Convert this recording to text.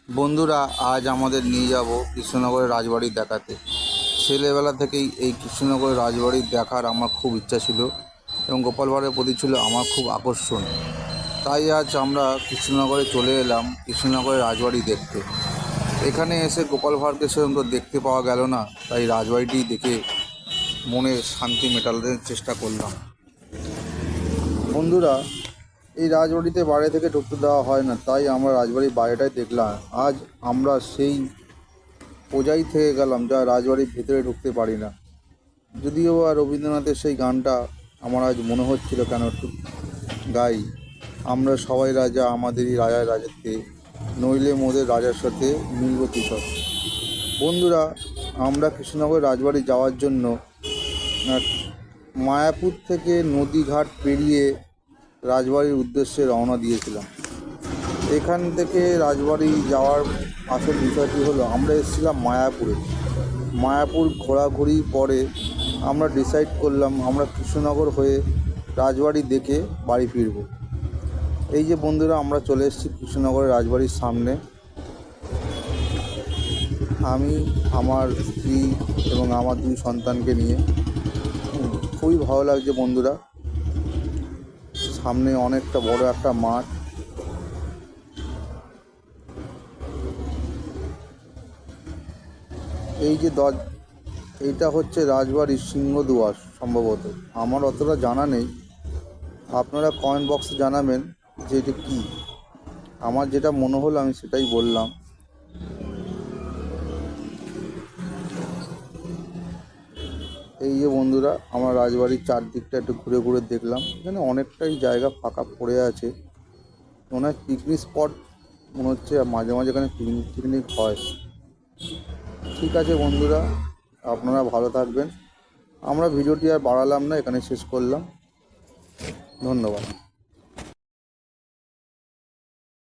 বন্ধুরা, আজ আমাদের নিয়ে যাব কৃষ্ণনগরের রাজবাড়ি দেখাতে। ছেলেবেলা থেকেই এই কৃষ্ণনগরের রাজবাড়ি দেখার আমার খুব ইচ্ছা ছিল এবং গোপাল ভাঁড়ের প্রতি ছিল আমার খুব আকর্ষণ। তাই আজ আমরা কৃষ্ণনগরে চলে এলাম কৃষ্ণনগরের রাজবাড়ি দেখতে। এখানে এসে গোপাল ভাঁড়কে সেরকম তো দেখতে পাওয়া গেল না, তাই রাজবাড়িটি দেখে মনে শান্তি মেটানোর চেষ্টা করলাম। বন্ধুরা, এই রাজবাড়িতে বাইরে থেকে ঢুকতে দেওয়া হয় না, তাই আমরা রাজবাড়ির বাইরেটাই দেখলাম। আজ আমরা সেই প্রজাই থেকে গেলাম যা রাজবাড়ির ভেতরে ঢুকতে পারি না। যদিও বা রবীন্দ্রনাথের সেই গানটা আমার আজ মনে হচ্ছিল কেন একটু গাই। আমরা সবাই রাজা, আমাদেরই রাজার রাজত্বে, নইলে মোদের রাজার সাথে মিলব কিশোর। বন্ধুরা, আমরা কৃষ্ণনগর রাজবাড়ি যাওয়ার জন্য মায়াপুর থেকে নদীঘাট পেরিয়ে রাজবাড়ির উদ্দেশ্যে রওনা দিয়েছিলাম। এখান থেকে রাজবাড়ি যাওয়ার আসল বিষয়টি হলো, আমরা এসেছিলাম মায়াপুরে। মায়াপুর ঘোরাঘুরি পরে আমরা ডিসাইড করলাম আমরা কৃষ্ণনগর হয়ে রাজবাড়ি দেখে বাড়ি ফিরব। এই যে বন্ধুরা, আমরা চলে এসেছি কৃষ্ণনগরের রাজবাড়ির সামনে। আমি, আমার স্ত্রী এবং আমার দুই সন্তানকে নিয়ে। খুবই ভালো লাগছে বন্ধুরা। সামনে অনেকটা বড় একটা মাঠ। এই যে এইটা হচ্ছে রাজবাড়ির সিংহদুয়ার সম্ভবত। আমার অতটা জানা নেই, আপনারা কমেন্ট বক্সে জানাবেন যে এটা কী। আমার যেটা মনে হলো আমি সেটাই বললাম। এই যে বন্ধুরা, আমার রাজবাড়ির চারদিকটা একটু ঘুরে ঘুরে দেখলাম। এখানে অনেকটাই জায়গা ফাঁকা পড়ে আছে, মনে হয় পিকনিক স্পট মনে হচ্ছে। মাঝে মাঝে এখানে পিকনিক হয়। ঠিক আছে বন্ধুরা, আপনারা ভালো থাকবেন। আমরা ভিডিওটি আর বাড়ালাম না, এখানে শেষ করলাম। ধন্যবাদ।